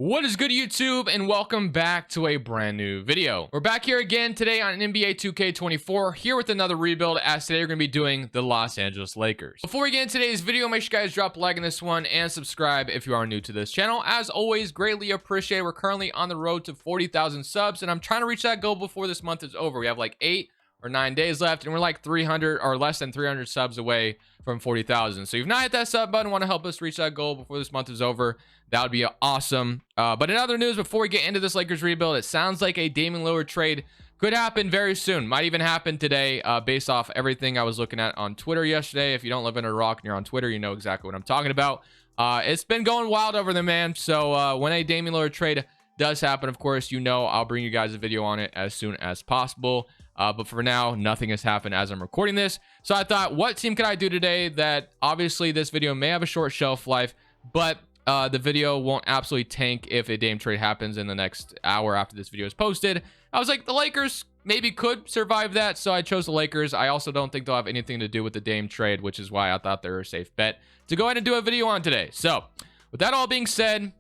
What is good, YouTube, and welcome back to a brand new video. We're back here again today on NBA 2K24 here with another rebuild, as today we're going to be doing the Los Angeles Lakers. Before we get into today's video, make sure you guys drop a like on this one and subscribe if you are new to this channel. As always, greatly appreciate. We're currently on the road to 40,000 subs, and I'm trying to reach that goal before this month is over. We have like 8 or 9 days left, and we're like 300 or less than 300 subs away from 40,000. So if you've not hit that sub button, want to help us reach that goal before this month is over, that would be awesome. But in other news, before we get into this Lakers rebuild, it sounds like a Damian Lillard trade could happen very soon. Might even happen today, based off everything I was looking at on Twitter yesterday. If you don't live in a rock and you're on Twitter, you know exactly what I'm talking about. It's been going wild over there, man. So when a Damian Lillard trade does happen, of course, you know I'll bring you guys a video on it as soon as possible. But for now, nothing has happened as I'm recording this. So I thought, what team can I do today that obviously this video may have a short shelf life, but the video won't absolutely tank if a Dame trade happens in the next hour after this video is posted. I was like, the Lakers maybe could survive that, so I chose the Lakers. I also don't think they'll have anything to do with the Dame trade, which is why I thought they were a safe bet to go ahead and do a video on today. So with that all being said,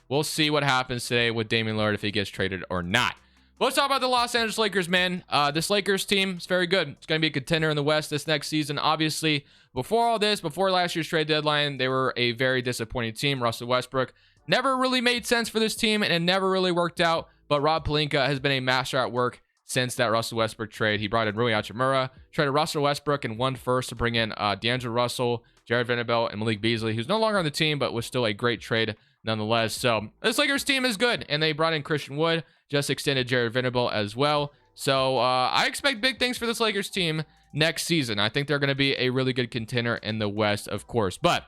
we'll see what happens today with Damian Lillard, if he gets traded or not. Let's talk about the Los Angeles Lakers, man. This Lakers team is very good. It's going to be a contender in the West this next season. Obviously, before all this, before last year's trade deadline, they were a very disappointing team. Russell Westbrook never really made sense for this team, and it never really worked out. But Rob Pelinka has been a master at work since that Russell Westbrook trade. He brought in Rui Hachimura, traded Russell Westbrook and one first to bring in D'Angelo Russell, Jared Vanderbilt, and Malik Beasley, who's no longer on the team, but was still a great trade nonetheless. So this Lakers team is good, and they brought in Christian Wood, just extended Jared Vanderbilt as well. So I expect big things for this Lakers team next season. I think they're going to be a really good contender in the West, of course. But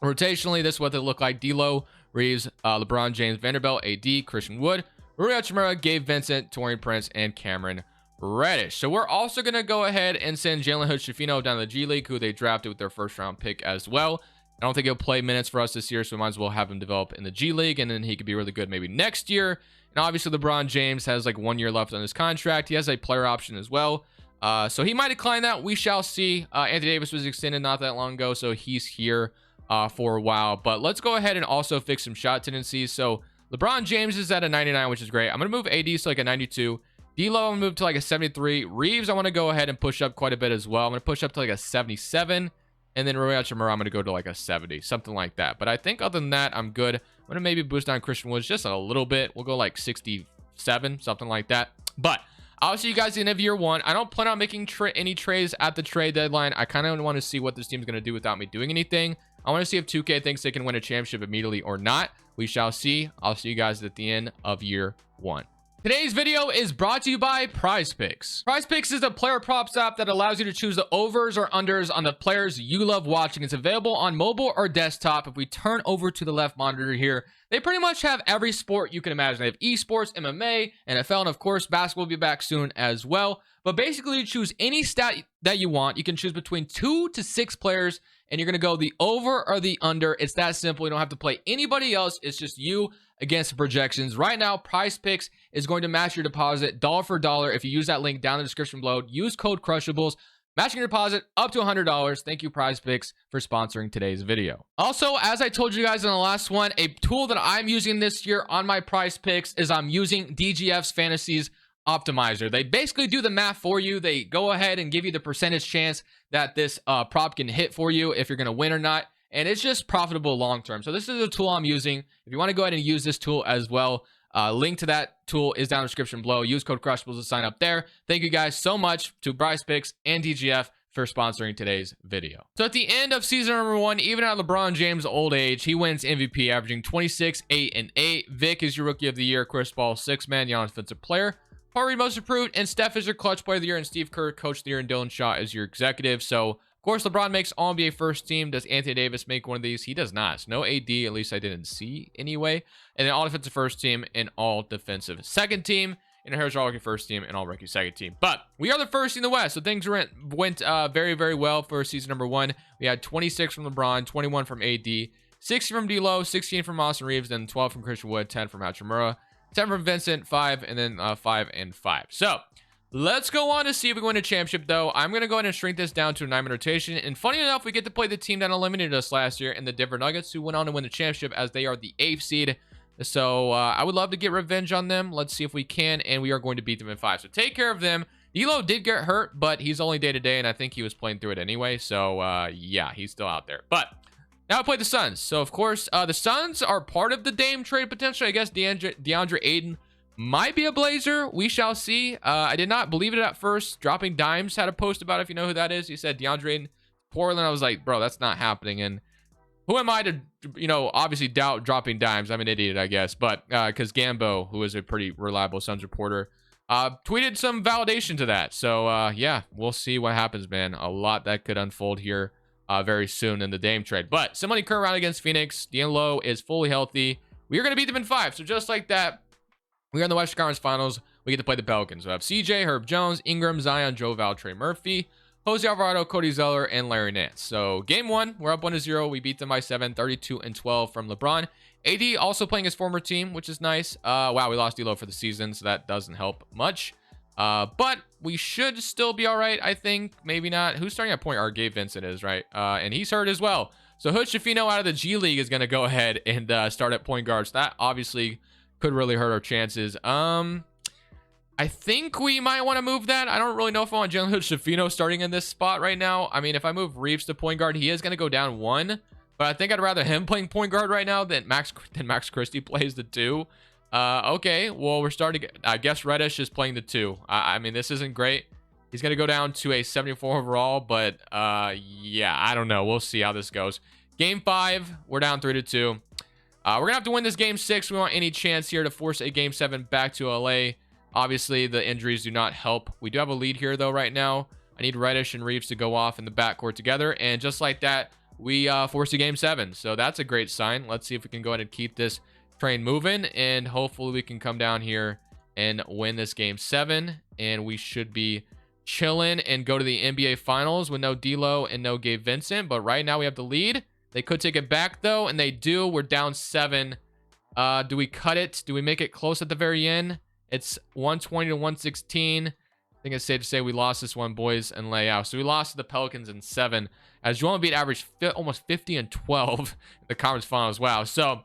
rotationally, this is what they look like. D'Lo, Reeves, LeBron James, Vanderbilt, AD, Christian Wood, Rui Hachimura, Gabe Vincent, Taurean Prince, and Cameron Reddish. So we're also going to go ahead and send Jalen Hood-Schifino down to the G League, who they drafted with their first-round pick as well. I don't think he'll play minutes for us this year, so we might as well have him develop in the G League, and then he could be really good maybe next year. And obviously, LeBron James has like 1 year left on his contract. He has a player option as well. So he might decline that. We shall see. Anthony Davis was extended not that long ago, so he's here for a while. But let's go ahead and also fix some shot tendencies. So LeBron James is at a 99, which is great. I'm going to move AD to like a 92. D'Lo, I'm going to move to like a 73. Reeves, I want to go ahead and push up quite a bit as well. I'm going to push up to like a 77. And then Rui Hachimura, I'm going to go to like a 70, something like that. But I think other than that, I'm good. I'm going to maybe boost down Christian Woods just a little bit. We'll go like 67, something like that. But I'll see you guys at the end of year one. I don't plan on making any trades at the trade deadline. I kind of want to see what this team's going to do without me doing anything. I want to see if 2K thinks they can win a championship immediately or not. We shall see. I'll see you guys at the end of year one. Today's video is brought to you by PrizePicks. PrizePicks is a player props app that allows you to choose the overs or unders on the players you love watching. It's available on mobile or desktop. If we turn over to the left monitor here, they pretty much have every sport you can imagine. They have esports, MMA, NFL, and of course, basketball will be back soon as well. But basically, you choose any stat that you want. You can choose between 2 to 6 players, and you're going to go the over or the under. It's that simple. You don't have to play anybody else. It's just you against the projections. Right now, PrizePicks is going to match your deposit dollar for dollar. If you use that link down in the description below, use code Crushables, matching your deposit up to $100. Thank you, PrizePicks, for sponsoring today's video. Also, as I told you guys in the last one, a tool that I'm using this year on my PrizePicks is I'm using DGF's Fantasies Optimizer. They basically do the math for you. They go ahead and give you the percentage chance that this prop can hit for you, if you're going to win or not. And it's just profitable long term. So this is a tool I'm using. If you want to go ahead and use this tool as well, link to that tool is down in the description below. Use code Crushables to sign up there. Thank you guys so much to PrizePicks and DGF for sponsoring today's video. So at the end of season number 1, even at LeBron James' old age, he wins MVP, averaging 26, 8, and 8. Vic is your Rookie of the Year. Chris Paul, 6-man, young offensive player. Harvey, most improved, and Steph is your Clutch Player of the Year, and Steve Kerr, Coach of the Year, and Dylan Shaw is your executive. So of course, LeBron makes All-NBA first team. Does Anthony Davis make one of these? He does not. So no AD, at least I didn't see anyway. And then all-defensive first team and all-defensive second team. And here's our rookie first team and all-rookie second team. But we are the first in the West, so things went very, very well for season number 1. We had 26 from LeBron, 21 from AD, 60 from D'Lo, 16 from Austin Reeves, then 12 from Christian Wood, 10 from Hachimura, 10 from Vincent, 5, and then 5 and 5. So let's go on to see if we can win a championship, though. I'm going to go ahead and shrink this down to a 9-man rotation. And funny enough, we get to play the team that eliminated us last year in the Denver Nuggets, who went on to win the championship as they are the 8th seed. So I would love to get revenge on them. Let's see if we can, and we are going to beat them in 5. So take care of them. D'Lo did get hurt, but he's only day-to-day, and I think he was playing through it anyway. So, yeah, he's still out there. But now I play the Suns. So, of course, the Suns are part of the Dame trade potentially. I guess DeAndre Ayton might be a Blazer. We shall see. I did not believe it at first. Dropping Dimes had a post about it, if you know who that is. He said DeAndre Ayton, Portland. I was like, bro, that's not happening. And who am I to, obviously doubt Dropping Dimes? I'm an idiot, I guess. But because Gambo, who is a pretty reliable Suns reporter, tweeted some validation to that. So, yeah, we'll see what happens, man. A lot that could unfold here very soon in the Dame trade. But somebody current round against Phoenix. D'Lo is fully healthy. We are going to beat them in 5. So just like that, we're in the Western Conference Finals. We get to play the Pelicans. We have CJ, Herb Jones, Ingram, Zion, Joe Val, Trey Murphy, Jose Alvarado, Cody Zeller, and Larry Nance. So game 1, we're up 1-0. We beat them by 7, 32-12 from LeBron. AD also playing his former team, which is nice. Wow, we lost D'Lo for the season, so that doesn't help much. But we should still be all right, I think. Maybe not. Who's starting at point guard? Gabe Vincent is, right? And he's hurt as well. So Hood Schifino out of the G League is going to go ahead and start at point guard. So that obviously could really hurt our chances. I think we might want to move that. I don't really know if I want Jalen Hood Schifino starting in this spot right now. I mean, if I move Reeves to point guard, he is going to go down 1. But I think I'd rather him playing point guard right now than Max Christie plays the 2. Okay, well, we're starting. I guess Reddish is playing the 2. I mean, this isn't great. He's going to go down to a 74 overall, but yeah, I don't know. We'll see how this goes. Game 5, we're down 3-2. We're going to have to win this game 6. We want any chance here to force a game 7 back to LA. Obviously, the injuries do not help. We do have a lead here, though, right now. I need Reddish and Reeves to go off in the backcourt together, and just like that, we force a game 7. So that's a great sign. Let's see if we can go ahead and keep this train moving, and hopefully we can come down here and win this game 7, and we should be chilling and go to the NBA Finals with no D'Lo and no Gabe Vincent. But right now we have the lead. They could take it back, though, and they do. We're down 7. Do we cut it? Do we make it close at the very end? It's 120-116. I think it's safe to say we lost this one, boys, and lay out. So we lost to the Pelicans in 7. As Joel Embiid averaged almost 50 and 12 in the conference finals. Wow. So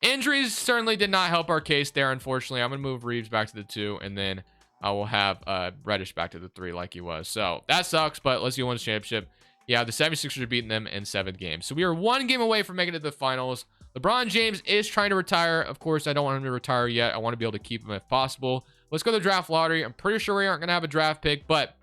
injuries certainly did not help our case there, unfortunately. I'm going to move Reeves back to the 2, and then I will have Reddish back to the 3 like he was. So that sucks, but let's see who wins the championship. Yeah, the 76ers are beating them in 7 games. So we are 1 game away from making it to the finals. LeBron James is trying to retire. Of course, I don't want him to retire yet. I want to be able to keep him if possible. Let's go to the draft lottery. I'm pretty sure we aren't going to have a draft pick, but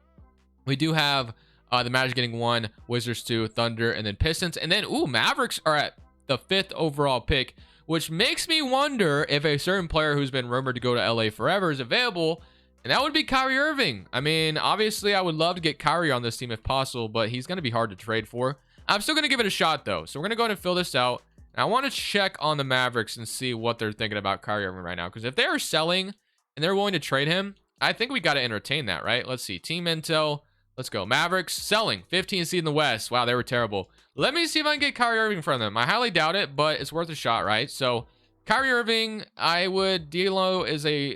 we do have the Magic getting 1, Wizards 2, Thunder, and then Pistons. And then, Mavericks are at the 5th overall pick, which makes me wonder if a certain player who's been rumored to go to LA forever is available, and that would be Kyrie Irving. I mean, obviously, I would love to get Kyrie on this team if possible, but he's going to be hard to trade for. I'm still going to give it a shot, though. So we're going to go ahead and fill this out. And I want to check on the Mavericks and see what they're thinking about Kyrie Irving right now, because if they are selling and they're willing to trade him, I think we got to entertain that, right? Let's see. Team Intel. Let's go. Mavericks selling. 15 seed in the West. Wow, they were terrible. Let me see if I can get Kyrie Irving from them. I highly doubt it, but it's worth a shot, right? So Kyrie Irving, I would. D'Lo is a,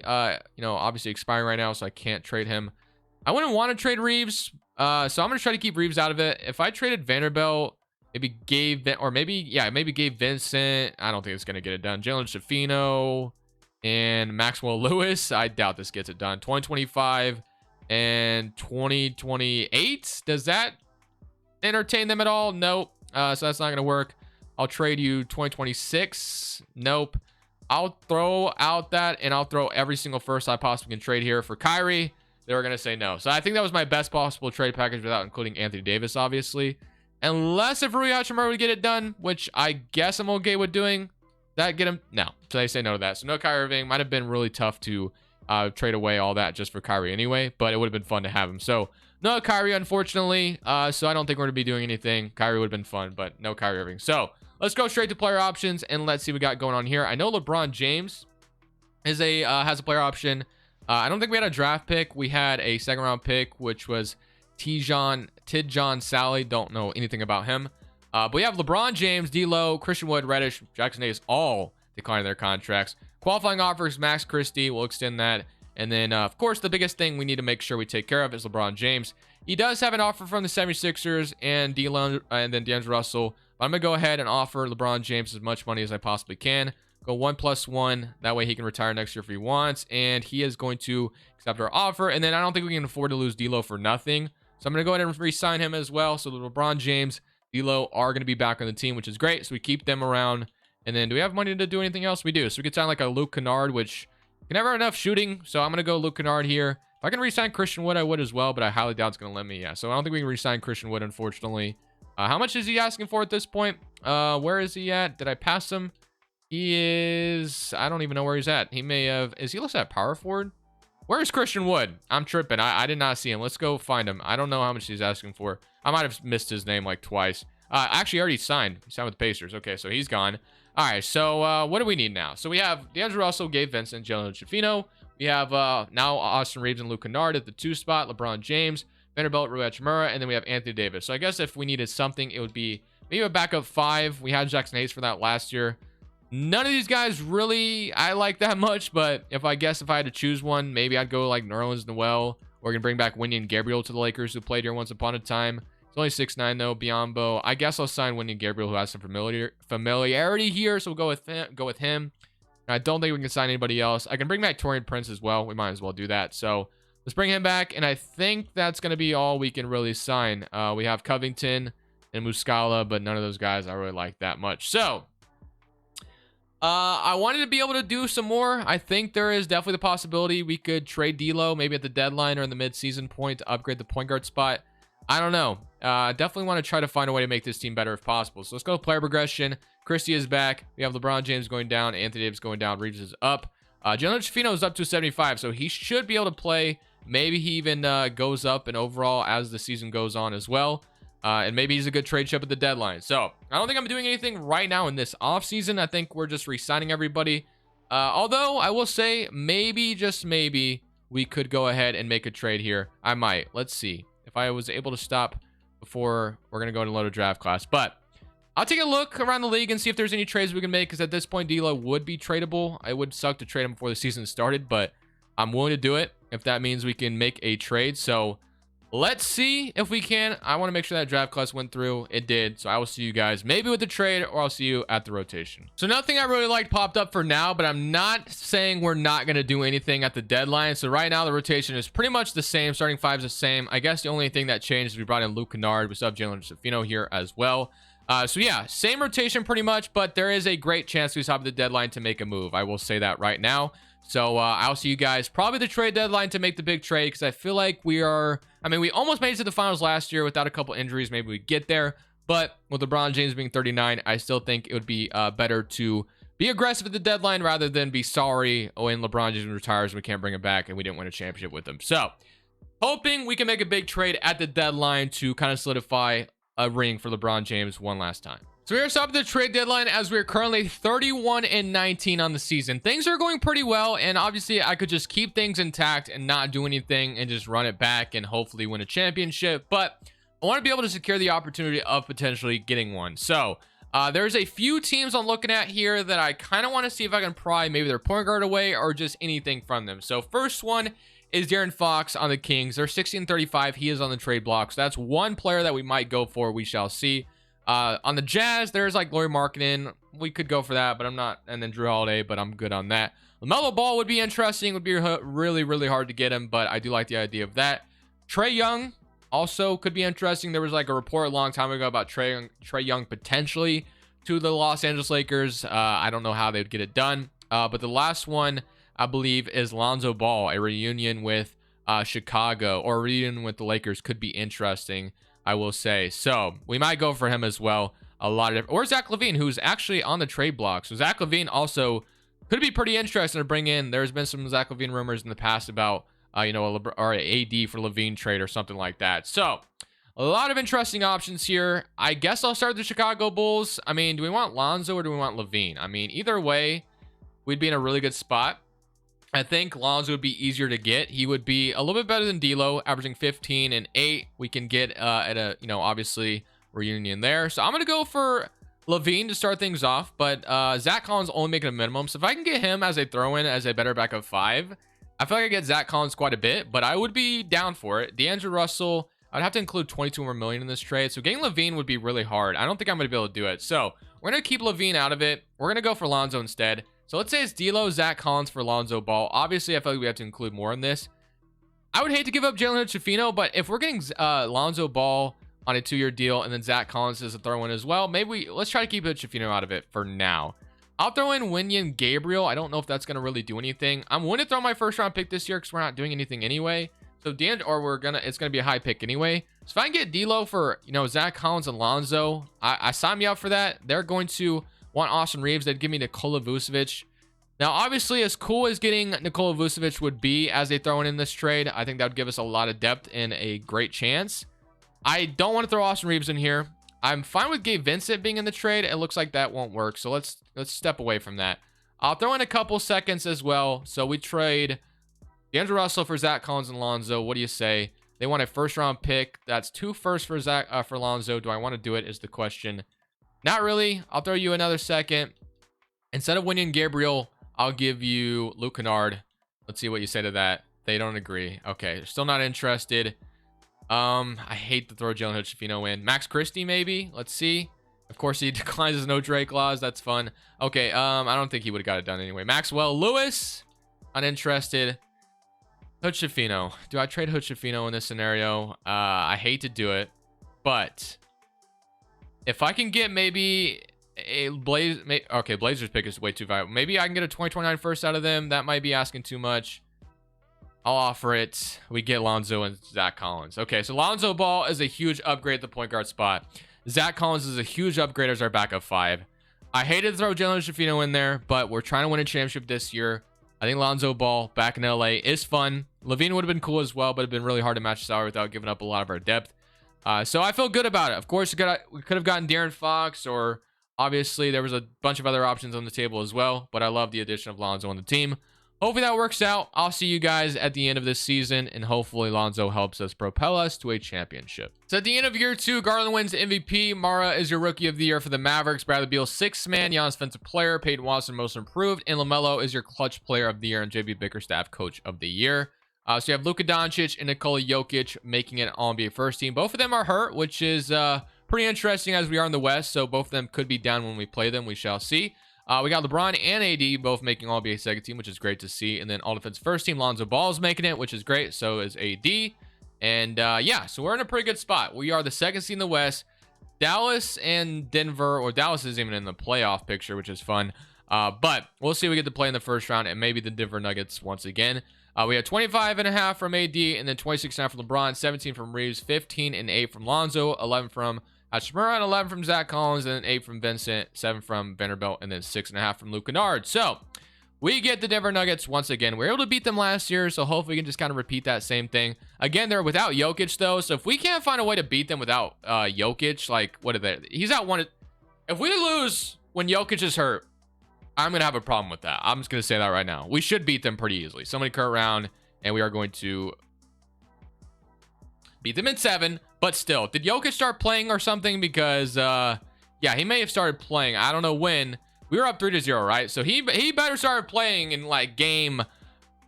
obviously expiring right now, so I can't trade him. I wouldn't want to trade Reeves, so I'm going to try to keep Reeves out of it. If I traded Vanderbilt, maybe Gabe Vincent, I don't think it's going to get it done. Jalen Schifino and Maxwell Lewis, I doubt this gets it done. 2025 and 2028, does that entertain them at all? Nope. So that's not going to work. I'll trade you 2026. Nope. I'll throw out that, and I'll throw every single first I possibly can trade here for Kyrie. They're going to say no. So I think that was my best possible trade package without including Anthony Davis, obviously. Unless if Rui Hachimura would get it done, which I guess I'm okay with doing. That get him? No. So they say no to that. So no Kyrie Irving. Might have been really tough to trade away all that just for Kyrie anyway, but it would have been fun to have him. So no Kyrie, unfortunately. So I don't think we're going to be doing anything. Kyrie would have been fun, but no Kyrie Irving. So let's go straight to player options, and let's see what we got going on here. I know LeBron James is has a player option. I don't think we had a draft pick. We had a 2nd round pick, which was Tidjon Sally. Don't know anything about him. But we have LeBron James, D'Lo, Christian Wood, Reddish, Jackson Davis, all declining their contracts. Qualifying offers, Max Christie, we'll extend that. And then, of course, the biggest thing we need to make sure we take care of is LeBron James. He does have an offer from the 76ers and D'Lo, and then D'Angelo Russell. But I'm going to go ahead and offer LeBron James as much money as I possibly can. Go 1+1. That way he can retire next year if he wants. And he is going to accept our offer. And then I don't think we can afford to lose D'Lo for nothing. So I'm going to go ahead and re-sign him as well. So the LeBron James, D'Lo are going to be back on the team, which is great. So we keep them around. And then do we have money to do anything else? We do. So we could sign like a Luke Kennard, which can never have enough shooting. So I'm going to go Luke Kennard here. If I can re-sign Christian Wood, I would as well. But I highly doubt it's going to let me. Yeah. So I don't think we can re-sign Christian Wood, unfortunately. How much is he asking for at this point? Where is he at? Did I pass him? He is... I don't even know where he's at. He may have... Is he listed at power forward? Where is Christian Wood? I'm tripping. I did not see him. Let's go find him. I don't know how much he's asking for. I might have missed his name like twice. Actually, already signed. He signed with the Pacers. Okay, so he's gone. All right, so what do we need now? So we have D'Angelo Russell, Gabe Vincent, Jalen Schifino. We have now Austin Reeves and Luke Kennard at the 2 spot. LeBron James, Vanderbilt, Rui Hachimura, and then we have Anthony Davis. So I guess if we needed something, it would be maybe a backup 5. We had Jackson Hayes for that last year. None of these guys really I like that much, but if I had to choose one, maybe I'd go like Nerlens Noel, or we can bring back Wenyen Gabriel to the Lakers, who played here once upon a time. He's only 6'9" though. Biyombo. I guess I'll sign Wenyen Gabriel, who has some familiarity here, so we'll go with him. I don't think we can sign anybody else. I can bring back Taurean Prince as well. We might as well do that. So let's bring him back, and I think that's going to be all we can really sign. We have Covington and Muscala, but none of those guys I really like that much. So I wanted to be able to do some more. I think there is definitely the possibility we could trade D'Lo maybe at the deadline or in the mid-season point to upgrade the point guard spot. I don't know. Definitely want to try to find a way to make this team better if possible. So let's go player progression. Christie is back. We have LeBron James going down. Anthony Davis going down. Reeves is up. Jalen Schifino is up to 75, so he should be able to play. Maybe he even goes up in overall as the season goes on as well. And maybe he's a good trade chip at the deadline. So I don't think I'm doing anything right now in this offseason. I think we're just re-signing everybody. Although I will say maybe, just maybe, we could go ahead and make a trade here. I might. Let's see. If I was able to stop before we're going to go into loaded draft class. But I'll take a look around the league and see if there's any trades we can make. Because at this point, D'Lo would be tradable. I would suck to trade him before the season started. But I'm willing to do it if that means we can make a trade. So let's see if we can. I want to make sure that draft class went through. It did. So I will see you guys maybe with the trade, or I'll see you at the rotation. So nothing I really liked popped up for now, but I'm not saying we're not going to do anything at the deadline. So right now the rotation is pretty much the same. Starting 5 is the same. I guess the only thing that changed is we brought in Luke Kennard. We still have Jalen Schifino here as well. So yeah, same rotation pretty much, but there is a great chance we stop at the deadline to make a move. I will say that right now. So I'll see you guys probably the trade deadline to make the big trade, because I feel like we almost made it to the finals last year without a couple injuries. Maybe we get there, but with LeBron James being 39, I still think it would be better to be aggressive at the deadline rather than be sorry when LeBron James retires and we can't bring him back and we didn't win a championship with him. So hoping we can make a big trade at the deadline to kind of solidify a ring for LeBron James one last time. So we're stopping the trade deadline as we're currently 31-19 on the season. Things are going pretty well, and obviously I could just keep things intact and not do anything and just run it back and hopefully win a championship. But I want to be able to secure the opportunity of potentially getting one. So there's a few teams I'm looking at here that I kind of want to see if I can pry maybe their point guard away or just anything from them. So first one is De'Aaron Fox on the Kings. They're 16-35. He is on the trade block. So that's one player that we might go for. We shall see. On the Jazz, there's like Lauri Markkanen. We could go for that, but I'm not. And then Drew Holiday, but I'm good on that. LaMelo Ball would be interesting. Would be really, really hard to get him, but I do like the idea of that. Trae Young also could be interesting. There was like a report a long time ago about Trae Young potentially to the Los Angeles Lakers. I don't know how they would get it done. But the last one, I believe, is Lonzo Ball. A reunion with Chicago or a reunion with the Lakers could be interesting, I will say. So we might go for him as well. Or Zach LaVine, who's actually on the trade block. So Zach LaVine also could be pretty interesting to bring in. There's been some Zach LaVine rumors in the past about, or an AD for LaVine trade or something like that. So a lot of interesting options here. I guess I'll start with the Chicago Bulls. I mean, do we want Lonzo or do we want LaVine? I mean, either way, we'd be in a really good spot. I think Lonzo would be easier to get. He would be a little bit better than D'Lo, averaging 15 and 8. We can get at a, obviously reunion there. So I'm going to go for LaVine to start things off, but Zach Collins only making a minimum. So if I can get him as a throw-in, as a better backup 5, I feel like I get Zach Collins quite a bit, but I would be down for it. D'Angelo Russell, I'd have to include 22 more million in this trade. So getting LaVine would be really hard. I don't think I'm going to be able to do it. So We're going to keep Levine out of it. We're going to go for Lonzo instead. So let's say it's D'Lo, Zach Collins for Lonzo Ball. Obviously, I feel like we have to include more in this. I would hate to give up Jalen Hood-Schifino, but if we're getting Lonzo Ball on a 2-year deal and then Zach Collins is a throw-in as well, maybe let's try to keep Hood-Schifino out of it for now. I'll throw in Wenyen Gabriel. I don't know if that's going to really do anything. I'm going to throw my first round pick this year because we're not doing anything anyway. So it's going to be a high pick anyway. So if I can get D'Lo for, Zach Collins and Lonzo, I sign me up for that. They're going to want Austin Reeves. They'd give me Nikola Vucevic. Now, obviously, as cool as getting Nikola Vucevic would be as they throw in this trade, I think that would give us a lot of depth and a great chance. I don't want to throw Austin Reeves in here. I'm fine with Gabe Vincent being in the trade. It looks like that won't work, so let's step away from that. I'll throw in a couple seconds as well. So we trade D'Angelo Russell for Zach Collins and Lonzo. What do you say? They want a first-round pick. That's 2 firsts for for Lonzo. Do I want to do it is the question. Not really. I'll throw you another second. Instead of winning Gabriel, I'll give you Luke Kennard. Let's see what you say to that. They don't agree. Okay, still not interested. I hate to throw Jalen Hood-Schifino in. Max Christie, maybe? Let's see. Of course, he declines his no trade clause. That's fun. Okay, I don't think he would have got it done anyway. Maxwell Lewis, uninterested. Hood-Schifino. Do I trade Hood-Schifino in this scenario? I hate to do it, but if I can get maybe a Blazers pick is way too valuable. Maybe I can get a 2029 first out of them. That might be asking too much. I'll offer it. We get Lonzo and Zach Collins. Okay, so Lonzo Ball is a huge upgrade at the point guard spot. Zach Collins is a huge upgrade as our backup 5. I hated to throw Jalen Hood-Schifino in there, but we're trying to win a championship this year. I think Lonzo Ball back in LA is fun. Levine would have been cool as well, but it'd been really hard to match salary without giving up a lot of our depth. So I feel good about it. Of course, we could have gotten De'Aaron Fox, or obviously there was a bunch of other options on the table as well, but I love the addition of Lonzo on the team. Hopefully that works out. I'll see you guys at the end of this season, and hopefully Lonzo helps us propel us to a championship. So at the end of year 2, Garland wins MVP. Mara is your rookie of the year for the Mavericks. Bradley Beal, 6th man. Giannis, defensive player. Peyton Watson, most improved. And LaMelo is your clutch player of the year, and JB Bickerstaff, coach of the year. So you have Luka Doncic and Nikola Jokic making it All-NBA first team. Both of them are hurt, which is pretty interesting as we are in the West. So both of them could be down when we play them. We shall see. We got LeBron and AD both making All-NBA second team, which is great to see. And then All-Defense first team, Lonzo Ball is making it, which is great. So is AD. And yeah, so we're in a pretty good spot. We are the second seed in the West. Dallas and Denver, or Dallas isn't even in the playoff picture, which is fun. But we'll see if we get to play in the first round, and maybe the Denver Nuggets once again. We had 25.5 from AD, and then 26.5 from LeBron, 17 from Reeves, 15 and 8 from Lonzo, 11 from Hachimura, and 11 from Zach Collins, and then 8 from Vincent, 7 from Vanderbilt, and then 6.5 from Luke Kennard. So we get the Denver Nuggets once again. We were able to beat them last year, so hopefully we can just kind of repeat that same thing. Again, they're without Jokic, though, so if we can't find a way to beat them without Jokic, like, what are they? He's out one. If we lose when Jokic is hurt, I'm going to have a problem with that. I'm just going to say that right now. We should beat them pretty easily. Somebody current round, and we are going to beat them in 7. But still, did Jokic start playing or something? Because, yeah, he may have started playing. I don't know when. We were up 3-0, right? So he better start playing in, like, game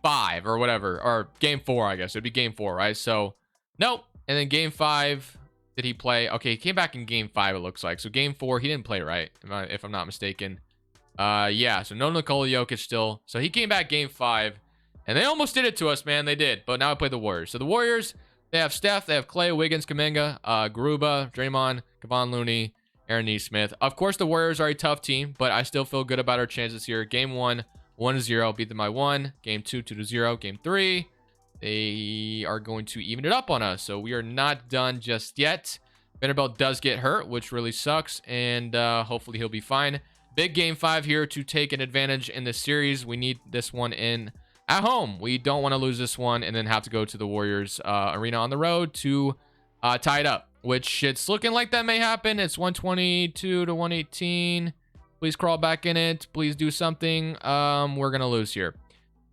5 or whatever. Or game 4, I guess. It'd be game 4, right? So, nope. And then game 5, did he play? Okay, he came back in game 5, it looks like. So game 4, he didn't play, right? If I'm not mistaken. Yeah, so no Nikola Jokic still. So he came back game 5. And they almost did it to us, man. They did. But now I play the Warriors. So the Warriors, they have Steph, they have Clay, Wiggins, Kuminga, Garuba, Draymond, Kevon Looney, Aaron Nesmith. Of course, the Warriors are a tough team, but I still feel good about our chances here. Game 1, 1-0, beat them by 1. Game 2, 2-0. Game 3, they are going to even it up on us. So we are not done just yet. Vanderbilt does get hurt, which really sucks, and hopefully he'll be fine. Big game 5 here to take an advantage in this series. We need this one in at home. We don't want to lose this one and then have to go to the Warriors arena on the road to tie it up, which it's looking like that may happen. It's 122 to 118. Please crawl back in it. Please do something. We're going to lose here.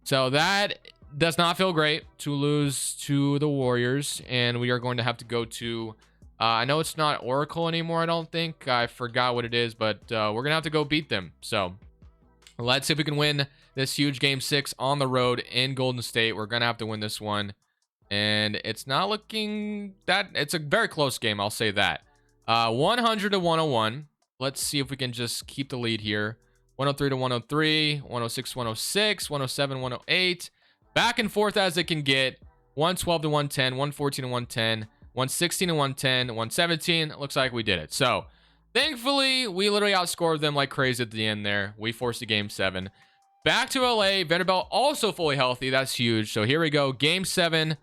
So that does not feel great to lose to the Warriors, and we are going to have to go to I know it's not Oracle anymore, I don't think. I forgot what it is, but we're going to have to go beat them. So let's see if we can win this huge game 6 on the road in Golden State. We're going to have to win this one. And it's not looking that... It's a very close game, I'll say that. 100 to 101. Let's see if we can just keep the lead here. 103 to 103, 106, 106, 107, 108. Back and forth as it can get. 112 to 110, 114 to 110, 116 to 110, 117. Looks like we did it. So, thankfully, we literally outscored them like crazy at the end there. We forced a game 7. Back to LA. Vanderbilt also fully healthy. That's huge. So, here we go. Game 7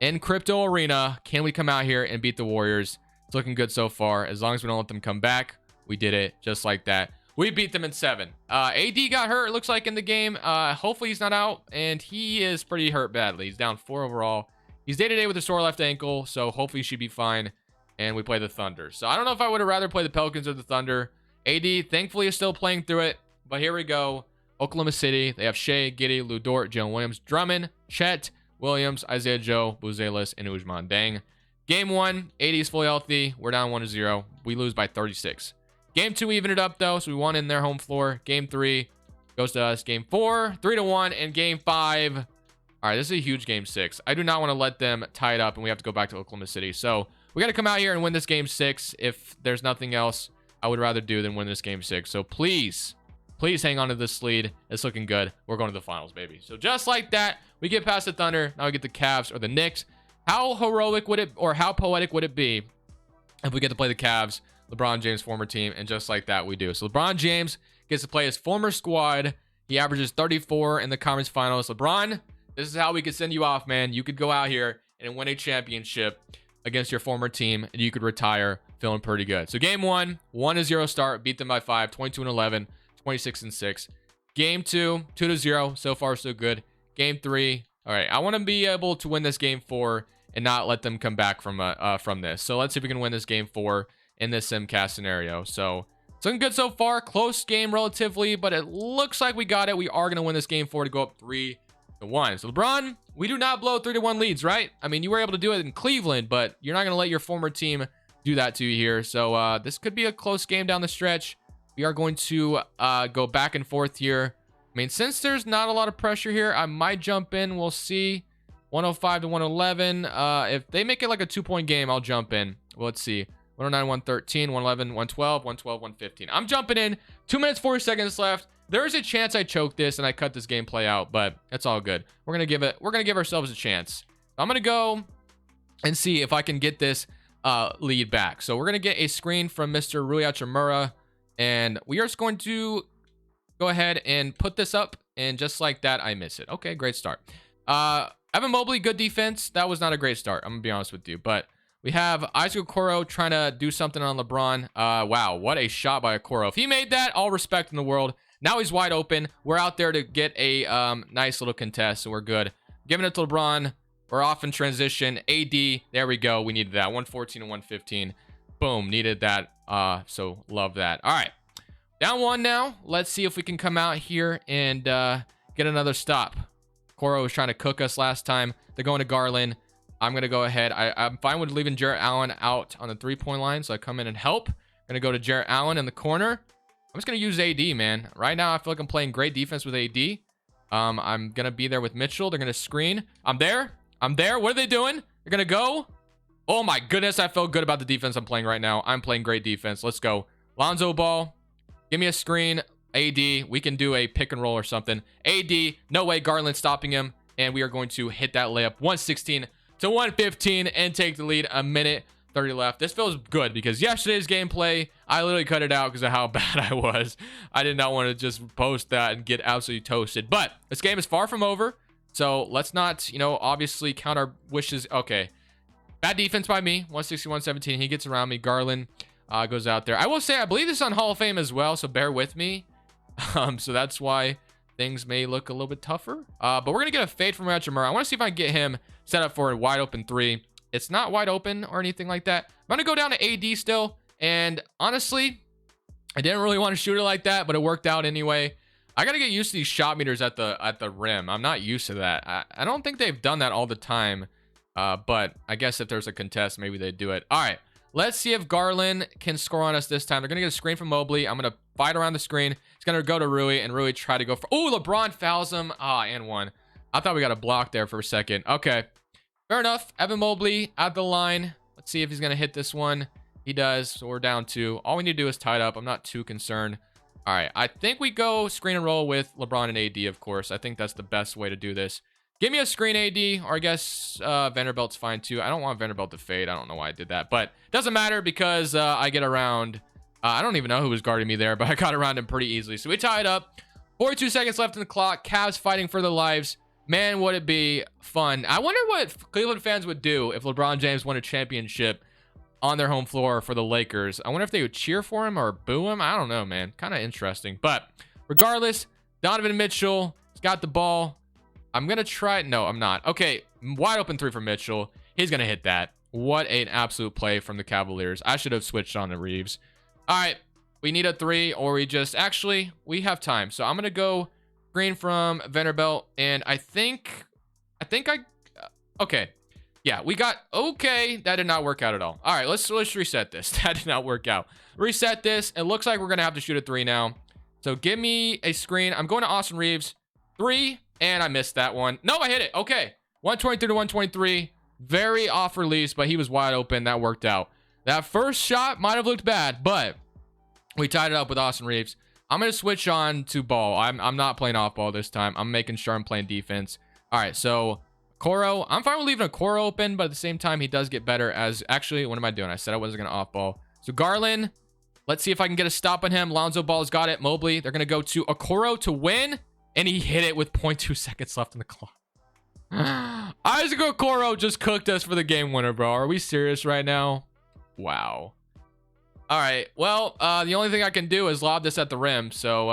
in Crypto Arena. Can we come out here and beat the Warriors? It's looking good so far. As long as we don't let them come back, we did it just like that. We beat them in 7. AD got hurt, it looks like, in the game. Hopefully he's not out, and he is pretty hurt badly. He's down 4 overall. He's day-to-day with a sore left ankle, so hopefully he should be fine. And we play the Thunder. So I don't know if I would have rather played the Pelicans or the Thunder. AD, thankfully, is still playing through it. But here we go. Oklahoma City. They have Shea, Giddey, Lou Dort, Jalen Williams, Drummond, Chet, Williams, Isaiah Joe, Buzelis, and Usman Deng. Game 1, AD is fully healthy. We're down 1-0. We lose by 36. Game 2 evened it up, though, so we won in their home floor. Game 3 goes to us. Game 4, 3-1. And Game 5. All right, this is a huge Game 6. I do not want to let them tie it up, and we have to go back to Oklahoma City. So we got to come out here and win this Game 6. If there's nothing else I would rather do than win this Game 6. So please hang on to this lead. It's looking good. We're going to the finals, baby. So just like that, we get past the Thunder. Now we get the Cavs or the Knicks. How heroic would it, or how poetic would it be if we get to play the Cavs, LeBron James' former team, and just like that, we do. So LeBron James gets to play his former squad. He averages 34 in the conference finals. LeBron, this is how we could send you off, man. You could go out here and win a championship against your former team, and you could retire feeling pretty good. So game 1, 1-0 start, beat them by 5, 22-11, 26-6. Game 2, 2-0. So far, so good. Game 3, all right. I want to be able to win this game 4 and not let them come back from this. So let's see if we can win this game 4 in this simcast scenario. So it's looking good so far. Close game relatively, but it looks like we got it. We are going to win this game 4 to go up 3-1. So LeBron, we do not blow 3-1 leads, right? I mean, you were able to do it in Cleveland, but you're not going to let your former team do that to you here. So this could be a close game down the stretch. We are going to go back and forth here. I mean, since there's not a lot of pressure here, I might jump in. We'll see. 105 to 111. If they make it like a 2-point game, I'll jump in. Well, let's see. 109, 113, 111, 112, 112, 115. I'm jumping in. 2 minutes, 40 seconds left. There is a chance I choke this and I cut this gameplay out, but it's all good. We're gonna give ourselves a chance. I'm gonna go and see if I can get this lead back. So we're gonna get a screen from Mr. Rui Hachimura, and we are just going to go ahead and put this up, and just like that, I miss it. Okay, great start. Evan Mobley, good defense. That was not a great start, I'm gonna be honest with you, but we have Isaac Okoro trying to do something on LeBron. Wow, what a shot by Okoro. If he made that, all respect in the world. Now he's wide open. We're out there to get a nice little contest, so we're good. Giving it to LeBron. We're off in transition. AD, there we go. We needed that. 114 and 115. Boom, needed that. So love that. All right, down 1 now. Let's see if we can come out here and get another stop. Okoro was trying to cook us last time. They're going to Garland. I'm going to go ahead. I'm fine with leaving Jarrett Allen out on the 3-point line, so I come in and help. I'm going to go to Jarrett Allen in the corner. I'm just going to use AD, man. Right now, I feel like I'm playing great defense with AD. I'm going to be there with Mitchell. They're going to screen. I'm there. What are they doing? They're going to go. Oh, my goodness. I feel good about the defense I'm playing right now. I'm playing great defense. Let's go. Lonzo Ball. Give me a screen. AD. We can do a pick and roll or something. AD. No way. Garland stopping him. And we are going to hit that layup. 116 to 115 and take the lead. A minute 30 left. This feels good because yesterday's gameplay, I literally cut it out because of how bad I was. I did not want to just post that and get absolutely toasted. But this game is far from over. So let's not, obviously count our wishes. Okay. Bad defense by me. 160, 117. He gets around me. Garland goes out there. I will say, I believe this is on Hall of Fame as well. So bear with me. So that's why things may look a little bit tougher. But we're going to get a fade from Hachimura. I want to see if I can get him set up for a wide open 3. It's not wide open or anything like that. I'm going to go down to AD still. And honestly, I didn't really want to shoot it like that, but it worked out anyway. I got to get used to these shot meters at the rim. I'm not used to that. I don't think they've done that all the time. But I guess if there's a contest, maybe they do it. All right. Let's see if Garland can score on us this time. They're going to get a screen from Mobley. I'm going to fight around the screen. It's going to go to Rui, and Rui try to go for... Oh, LeBron fouls him. And 1. I thought we got a block there for a second. Okay. Fair enough. Evan Mobley at the line. Let's see if he's going to hit this one. He does. So we're down 2. All we need to do is tie it up. I'm not too concerned. All right. I think we go screen and roll with LeBron and AD, of course. I think that's the best way to do this. Give me a screen AD, or I guess Vanderbilt's fine too. I don't want Vanderbilt to fade. I don't know why I did that, but it doesn't matter because I get around. I don't even know who was guarding me there, but I got around him pretty easily. So we tie it up. 42 seconds left in the clock. Cavs fighting for their lives. Man, would it be fun. I wonder what Cleveland fans would do if LeBron James won a championship on their home floor for the Lakers. I wonder if they would cheer for him or boo him. I don't know, man. Kind of interesting. But regardless, Donovan Mitchell has got the ball. I'm going to try it. No, I'm not. Okay, wide open 3 for Mitchell. He's going to hit that. What an absolute play from the Cavaliers. I should have switched on to Reeves. All right, we need a 3, or we just... Actually, we have time. So I'm going to go green from Vanderbilt, and I think okay. Yeah, we got... Okay, that did not work out at all. All right, let's reset this. That did not work out. Reset this. It looks like we're going to have to shoot a 3 now. So give me a screen. I'm going to Austin Reeves. 3, and I missed that one. No, I hit it. Okay, 123 to 123. Very off release, but he was wide open. That worked out. That first shot might have looked bad, but we tied it up with Austin Reeves. I'm going to switch on to ball. I'm not playing off ball this time. I'm making sure I'm playing defense. All right, so Coro. I'm fine with leaving a Coro open, but at the same time, he does get better as... Actually, what am I doing? I said I wasn't going to off ball. So Garland, let's see if I can get a stop on him. Lonzo Ball's got it. Mobley, they're going to go to Okoro to win, and he hit it with 0.2 seconds left in the clock. Isaac Okoro just cooked us for the game winner, bro. Are we serious right now? Wow. All right, well, the only thing I can do is lob this at the rim, so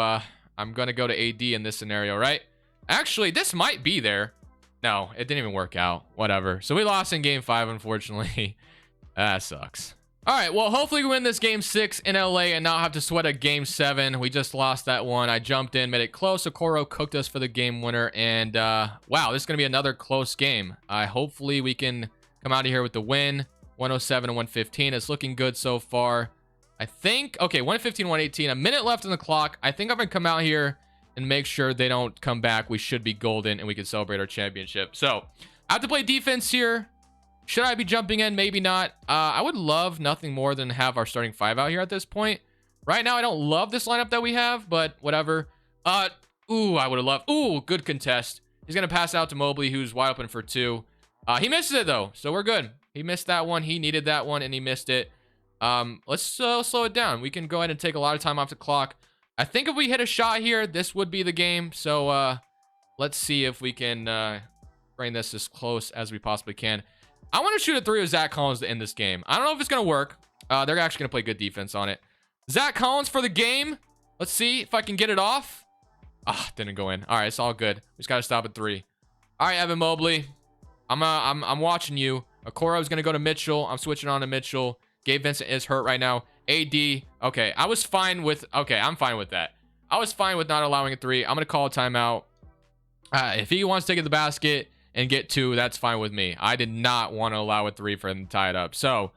I'm going to go to AD in this scenario, right? Actually, this might be there. No, it didn't even work out. Whatever. So we lost in game 5, unfortunately. That sucks. All right, well, hopefully we win this game 6 in LA and not have to sweat a game 7. We just lost that one. I jumped in, made it close. Okoro cooked us for the game winner, and wow, this is going to be another close game. Hopefully we can come out of here with the win. 107 to 115. It's looking good so far. I think, okay, 115, 118, a minute left on the clock. I think I'm going to come out here and make sure they don't come back. We should be golden and we can celebrate our championship. So I have to play defense here. Should I be jumping in? Maybe not. I would love nothing more than have our starting 5 out here at this point. Right now, I don't love this lineup that we have, but whatever. Ooh, I would have loved. Ooh, good contest. He's going to pass out to Mobley, who's wide open for 2. He misses it, though, so we're good. He missed that one. He needed that one, and he missed it. Let's slow it down. We can go ahead and take a lot of time off the clock. I think if we hit a shot here, this would be the game. So let's see if we can bring this as close as we possibly can. I want to shoot a 3 with Zach Collins to end this game. I don't know if it's going to work. They're actually going to play good defense on it. Zach Collins for the game. Let's see if I can get it off. Ah, didn't go in. All right, it's all good. We just got to stop at 3. All right, Evan Mobley. I'm watching you. Okoro's going to go to Mitchell. I'm switching on to Mitchell. Gabe Vincent is hurt right now. AD. Okay, I was fine with... Okay, I'm fine with that. I was fine with not allowing a 3. I'm going to call a timeout. If he wants to take it to the basket and get 2, that's fine with me. I did not want to allow a 3 for him to tie it up. So,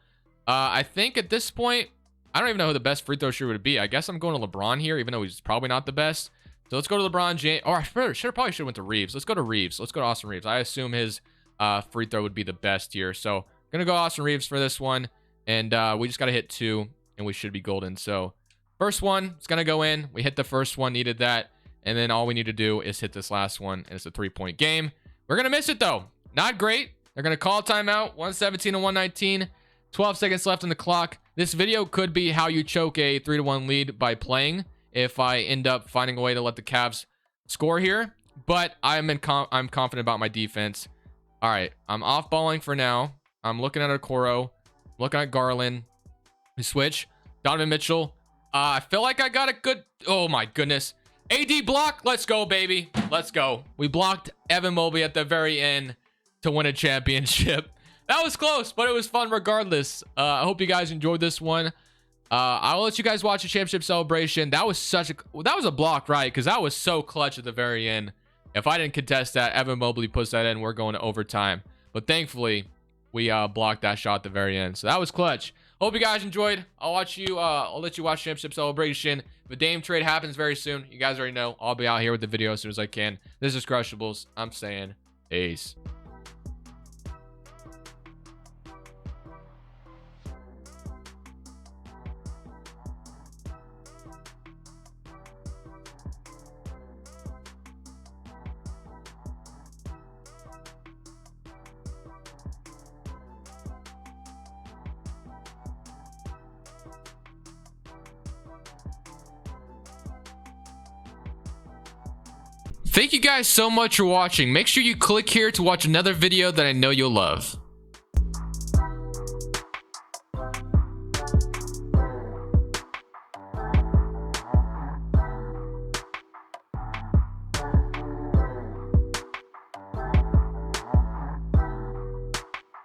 I think at this point, I don't even know who the best free throw shooter would be. I guess I'm going to LeBron here, even though he's probably not the best. So let's go to LeBron James. Or I probably should have went to Reeves. Let's go to Reeves. Let's go to Austin Reeves. I assume his free throw would be the best here. So, going to go Austin Reeves for this one. And we just got to hit 2, and we should be golden. So, first one, it's going to go in. We hit the first one, needed that. And then all we need to do is hit this last one, and it's a 3-point game. We're going to miss it, though. Not great. They're going to call a timeout. 117 to 119. 12 seconds left on the clock. This video could be how you choke a 3-1 lead by playing if I end up finding a way to let the Cavs score here. But I'm confident about my defense. All right, I'm off-balling for now. I'm looking at Okoro. Looking at Garland. We switch. Donovan Mitchell. I feel like I got a good... Oh, my goodness. AD block. Let's go, baby. Let's go. We blocked Evan Mobley at the very end to win a championship. That was close, but it was fun regardless. I hope you guys enjoyed this one. I'll let you guys watch the championship celebration. That was a block, right? Because that was so clutch at the very end. If I didn't contest that, Evan Mobley puts that in. We're going to overtime. But thankfully... we blocked that shot at the very end. So that was clutch. Hope you guys enjoyed. I'll let you watch Championship Celebration. If a Dame trade happens very soon, you guys already know, I'll be out here with the video as soon as I can. This is Crushables. I'm saying peace. Thank you guys so much for watching. Make sure you click here to watch another video that I know you'll love.